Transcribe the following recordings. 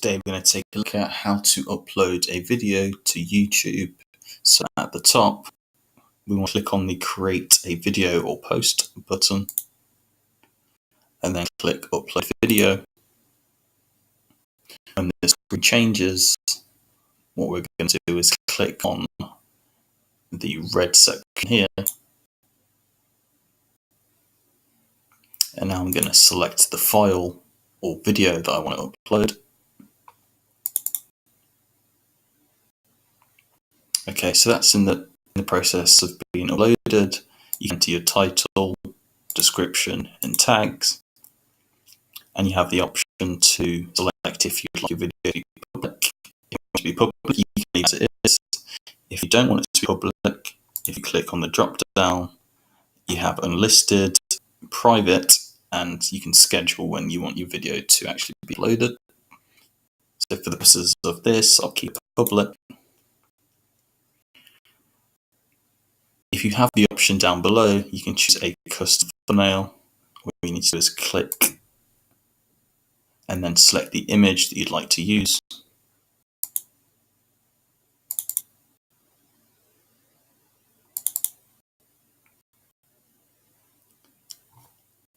Today we're going to take a look at how to upload a video to YouTube. So at the top, we want to click on the Create a Video or Post button, and then click Upload Video. When the screen changes, what we're going to do is click on the red section here, and now I'm going to select the file or video that I want to upload. Okay, so that's in the process of being uploaded. You can enter your title, description, and tags, and you have the option to select if you'd like your video to be public. If you want it to be public, you can leave it as it is. If you don't want it to be public, if you click on the drop down, you have unlisted, private, and you can schedule when you want your video to actually be uploaded. So for the purposes of this, I'll keep it public. If you have the option down below, you can choose a custom thumbnail. What you need to do is click and then select the image that you'd like to use.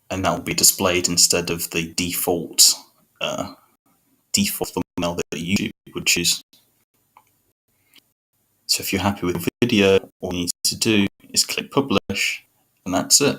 And that will be displayed instead of the default thumbnail that YouTube would choose. So if you're happy with the video, all you need to do is click publish, and that's it.